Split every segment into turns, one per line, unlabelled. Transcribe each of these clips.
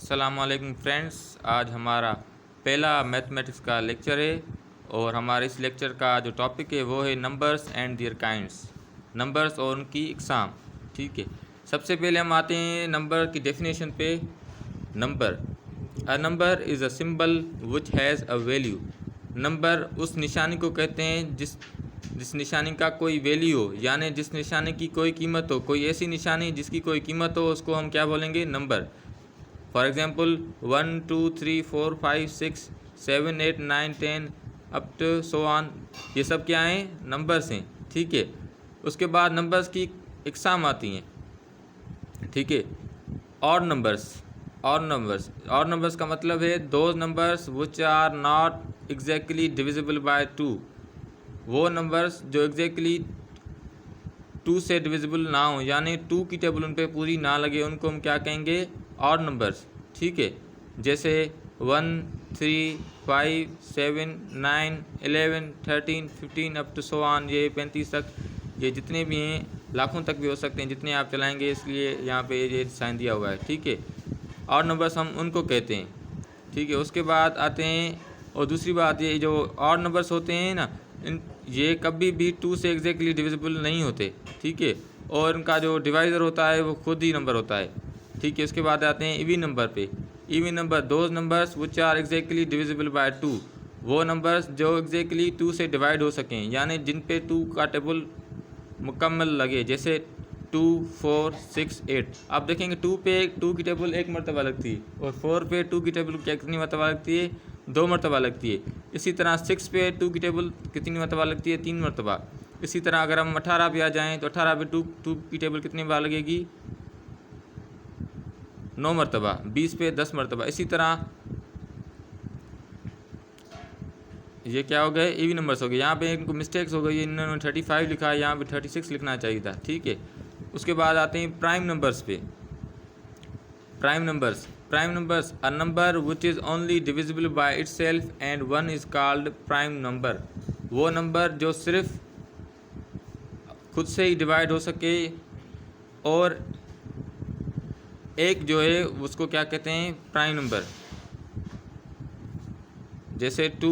अस्सलाम वालेकुम फ्रेंड्स, आज हमारा पहला मैथमेटिक्स का लेक्चर है और हमारे इस लेक्चर का जो टॉपिक है वो है numbers and their kinds, numbers और उनकी इकसाम। ठीक है, सबसे पहले हम आते हैं नंबर की डेफिनेशन पे। Number, a number is a symbol which has a value. Number उस निशानी को कहते हैं जिस निशानी का कोई वैल्यू हो, यानी जिस निशानी की कोई कीमत हो। कोई ऐसी निशानी जिसकी कोई कीमत हो उसको हम क्या बोलेंगे? Number. For example 1 2 3 4 5 6 7 8 9 10 up to so on, ये सब क्या हैं? नंबर्स हैं। ठीक है, उसके बाद नंबर्स की इकसाम आती हैं। ठीक है, ऑड नंबर्स। ऑड नंबर्स का मतलब है those numbers which are not exactly divisible by 2। वो नंबर्स जो एग्जैक्टली 2 से डिविजिबल ना हो, यानी 2 की टेबल उन पर पूरी ना लगे, उनको हम क्या कहेंगे? Odd numbers. ठीक है, जैसे 1 3 5 7 9 11 13 15 अप टू सो ऑन, ये 35 तक, ये जितने भी हैं लाखों तक भी हो सकते हैं जितने आप चलाएंगे, इसलिए यहाँ पे ये साइन दिया हुआ है। ठीक है, ऑड नंबर्स हम उनको कहते हैं। ठीक है, उसके बाद आते हैं, और दूसरी बात ये जो ऑड नंबर्स होते हैं ना, ये कभी भी 2 से एग्जैक्टली डिविजिबल नहीं होते। ठीक है, और इनका जो डिवाइज़र होता है वो खुद ही नंबर होता है। ठीक है, उसके बाद आते हैं इवन नंबर पे। Even number those numbers which are exactly divisible by 2। वो नंबर्स जो एग्जैक्टली 2 से डिवाइड हो सकें, यानी जिन पे 2 का टेबल मुकम्मल लगे, जैसे 2 4 6 8। आप देखेंगे 2 की टेबल एक मरतबा लगती है, और 4 पे 2 की टेबल कितनी मरतबा लगती है? 2 मरतबा लगती है। इसी तरह 6 पे 2 की टेबल कितनी मरतबा लगती है? 3 मरतबा। इसी तरह अगर हम 18 पे आ जाएँ तो 18 पे 2 की टेबल कितनी बार लगेगी? 9 मरतबा। 20 पे 10 मरतबा। इसी तरह ये क्या हो गए? इवन नंबर्स हो गए। यहाँ पे इनको मिस्टेक्स हो गई, इन्होंने 35 लिखा है, यहाँ पे 36 लिखना चाहिए था। ठीक है, उसके बाद आते हैं प्राइम नंबर्स पे। Prime numbers a number which is only divisible by itself and one is called prime number. वो नंबर जो सिर्फ खुद से ही डिवाइड हो सके, और एक जो है उसको क्या कहते हैं? Prime number. जैसे 2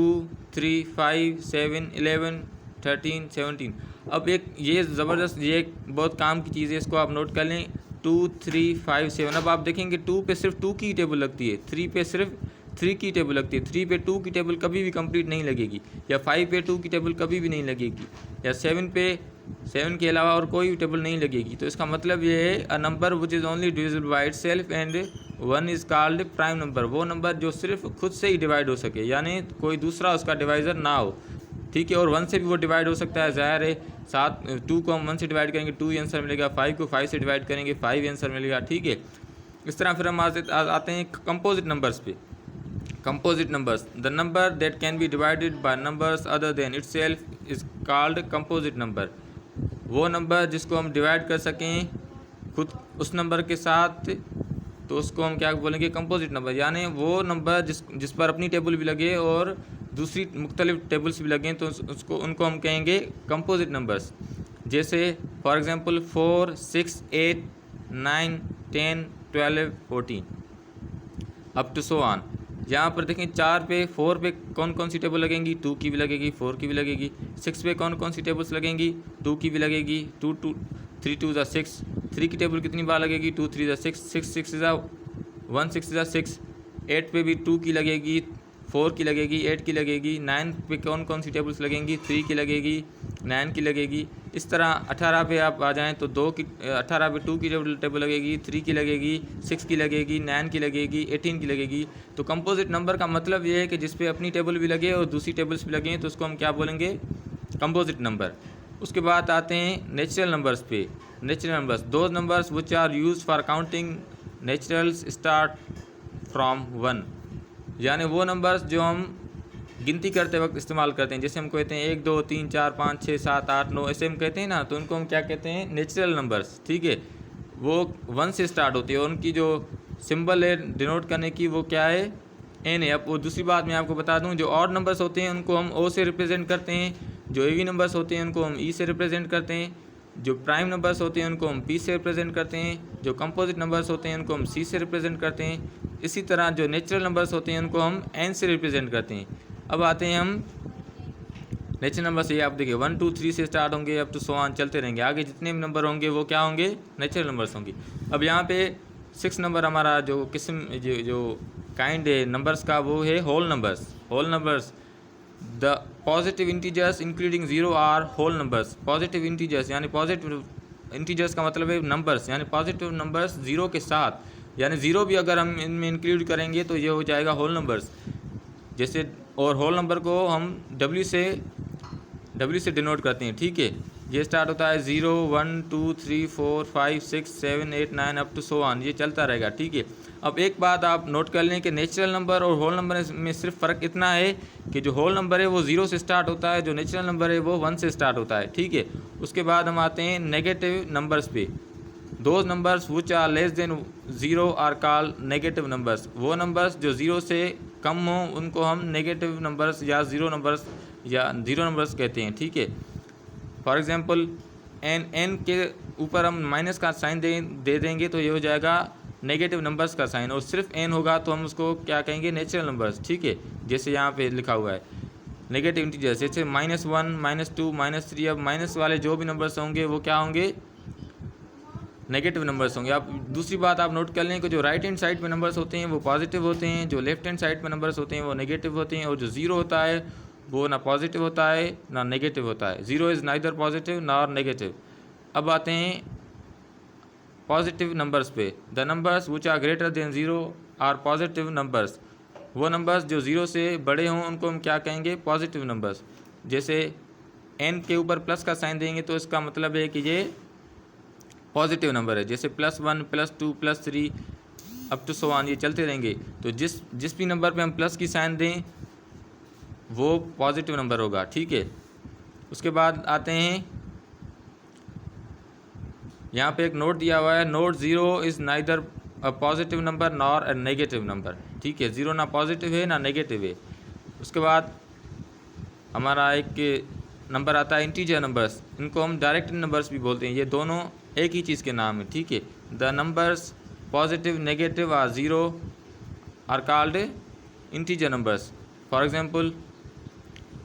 3 5 7 11 13 17। अब एक ये ज़बरदस्त, ये एक बहुत काम की चीज़ है, इसको आप नोट कर लें। 2 3 5 7। अब आप देखेंगे 2 पे सिर्फ 2 की टेबल लगती है, 3 पे सिर्फ 3 की टेबल लगती है। 3 पे 2 की टेबल कभी भी कंप्लीट नहीं लगेगी, या 5 पे 2 की टेबल कभी भी नहीं लगेगी, या 7 पे 7 के अलावा और कोई टेबल नहीं लगेगी। तो इसका मतलब ये है a number which is only divisible by itself and one is called prime number. वो नंबर जो सिर्फ खुद से ही डिवाइड हो सके, यानी कोई दूसरा उसका डिवाइज़र ना हो। ठीक है, और 1 से भी वो डिवाइड हो सकता है, ज़ाहिर है। 2 को हम 1 से डिवाइड करेंगे 2 आंसर मिलेगा, 5 को 5 से डिवाइड करेंगे 5 आंसर मिलेगा। ठीक है, इस तरह फिर हम आते हैं कंपोजिट नंबर्स पे। Composite numbers, the number that can be divided by numbers other than itself is called composite number. वो नंबर जिसको हम डिवाइड कर सकें खुद उस नंबर के साथ, तो उसको हम क्या बोलेंगे? Composite number. यानी वो नंबर जिस पर अपनी टेबल भी लगे और दूसरी मुख्तलिफ टेबल्स भी लगें, तो उनको हम कहेंगे कंपोजिट नंबर्स। जैसे for example 4 6 8 9 10 12 14 up to so on. यहाँ पर देखें 4 पे कौन कौन सी टेबल लगेंगी? 2 की भी लगेगी, 4 की भी लगेगी। 6 पे कौन कौन सी टेबल्स लगेंगी? 2 की भी लगेगी, 3 2 ज़ा 6। 3 की टेबल कितनी बार लगेगी? 2 3 ज़ा 6, 6 6 ज़ा 1, 6 ज़ा 6। 8 पे भी 2 की लगेगी, 4 की लगेगी, 8 की लगेगी। 9 पे कौन कौन सी टेबल्स लगेंगी? 3 की लगेगी, 9 की लगेगी। इस तरह 18 पे आप आ जाएँ तो 18 पे 2 की टेबल लगेगी, 3 की लगेगी, 6 की लगेगी, 9 की लगेगी, 18 की लगेगी। तो कंपोजिट नंबर का मतलब ये है कि जिस पे अपनी टेबल भी लगे और दूसरी टेबल्स भी लगें, तो उसको हम क्या बोलेंगे? Composite number. उसके बाद आते हैं नेचुरल नंबर्स पे। Natural numbers those numbers which are use for counting naturals start from 1। यानी वो नंबर्स जो हम गिनती करते वक्त इस्तेमाल करते हैं, जैसे हम कहते हैं 1 2 3 4 5 6 7 8 9, ऐसे हम कहते हैं ना, तो उनको हम क्या कहते हैं? Natural numbers. ठीक है, वो 1 से स्टार्ट होती है, और उनकी जो सिंबल है डिनोट करने की वो क्या है? एन है। अब वो दूसरी बात मैं आपको बता दूं, जो ऑड नंबर्स होते हैं उनको हम ओ से रिप्रेजेंट करते हैं, जो इवन नंबर्स होते हैं उनको हम ई से रिप्रेजेंट करते हैं, जो प्राइम नंबर्स होते हैं उनको हम पी से रिप्रेजेंट करते हैं, जो कंपोजिट नंबर्स होते हैं उनको हम सी से रिप्रेजेंट करते हैं। इसी तरह जो नेचुरल नंबर्स होते हैं उनको हम n से रिप्रेजेंट करते हैं। अब आते हैं हम नेचुरल नंबर से, ये आप देखिए 1 2 3 से स्टार्ट होंगे, अब तो 100 ऑन चलते रहेंगे, आगे जितने भी नंबर होंगे वो क्या होंगे, नेचुरल नंबर्स होंगे। अब यहाँ पे 6 नंबर हमारा जो किस्म जो काइंड है नंबर्स का वो है whole numbers. Whole numbers the positive integers including 0 are whole numbers. Positive integers यानी पॉजिटिव इंटीजर्स का मतलब है नंबर्स, यानी पॉजिटिव नंबर्स 0 के साथ, यानी 0 भी अगर हम इनमें इंक्लूड करेंगे तो ये हो जाएगा होल नंबर्स। जैसे और होल नंबर को हम W से डिनोट करते हैं, ठीक है। ये स्टार्ट होता है 0 1 2 3 4 5 6 7 8 9 अप टू 100 ऑन, ये चलता रहेगा, ठीक है। अब एक बात आप नोट कर लें कि नेचुरल नंबर और होल नंबर में सिर्फ फ़र्क इतना है कि जो होल नंबर है वो 0 से स्टार्ट होता है, जो नेचुरल नंबर है वो 1 से स्टार्ट होता है, ठीक है। उसके बाद हम आते हैं नेगेटिव नंबर्स पे। Those numbers which are less than 0 are called negative numbers. वो नंबर्स जो 0 से कम हों उनको हम नेगेटिव नंबर्स या ज़ीरो नंबर्स कहते हैं, ठीक है। फॉर एग्जांपल n के ऊपर हम माइनस का साइन दे देंगे तो ये हो जाएगा नेगेटिव नंबर्स का साइन, और सिर्फ n होगा तो हम उसको क्या कहेंगे, नेचुरल नंबर्स, ठीक है। जैसे यहाँ पे लिखा हुआ है नेगेटिव इंटीजर्स, जैसे -1 -2 -3। अब माइनस वाले जो भी नंबर्स होंगे वो क्या होंगे, नेगेटिव नंबर्स होंगे। आप दूसरी बात आप नोट कर लें कि जो राइट हैंड साइड पे नंबर्स होते हैं वो पॉजिटिव होते हैं, जो लेफ्ट हैंड साइड पे नंबर्स होते हैं वो नेगेटिव होते हैं, और जो 0 होता है वो ना पॉजिटिव होता है ना नेगेटिव होता है। 0 is neither positive nor negative. अब आते हैं पॉजिटिव नंबर्स पे। The numbers which are greater than 0 are positive numbers. वो नंबर्स जो 0 से बड़े हों उनको हम क्या कहेंगे, पॉजिटिव नंबर्स। जैसे n के ऊपर प्लस का साइन देंगे तो इसका मतलब है कि ये पॉजिटिव नंबर है। जैसे +1 +2 +3 अप टू 100 ये चलते रहेंगे। तो जिस भी नंबर पे हम प्लस की साइन दें वो पॉजिटिव नंबर होगा, ठीक है। उसके बाद आते हैं, यहाँ पे एक नोट दिया हुआ है, note 0 is neither a positive number nor a negative number, ठीक है। 0 ना पॉजिटिव है ना नेगेटिव है। उसके बाद हमारा एक नंबर आता है इंटीजर नंबर्स, इनको हम डायरेक्ट नंबर्स भी बोलते हैं। ये दोनों एक ही चीज़ के नाम है, ठीक है। The numbers positive negative or 0 are called integer numbers. For example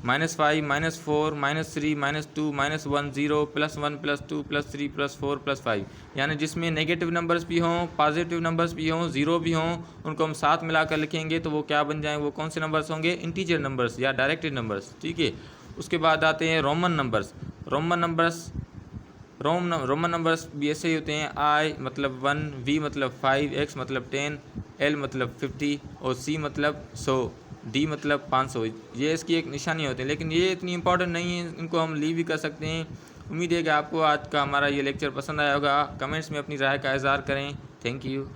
-5 -4 -3 -2 -1 0 +1 +2 +3 +4 +5, यानी जिसमें नेगेटिव नंबर्स भी हों पॉजिटिव नंबर्स भी हों 0 भी हों, उनको हम साथ मिलाकर लिखेंगे तो वो क्या बन जाएँ, वो कौन से नंबर्स होंगे, इंटीजर नंबर्स या डायरेक्टेड नंबर्स, ठीक है। उसके बाद आते हैं रोमन नंबर्स। रोमन नंबर्स भी ऐसे ही होते हैं, I मतलब 1, V मतलब 5, X मतलब 10, L मतलब 50 और C मतलब 100, D मतलब 500। ये इसकी एक निशानी होती है, लेकिन ये इतनी इंपॉर्टेंट नहीं है, इनको हम लीव भी कर सकते हैं। उम्मीद है कि आपको आज का हमारा ये लेक्चर पसंद आया होगा। कमेंट्स में अपनी राय का इज़हार करें। Thank you.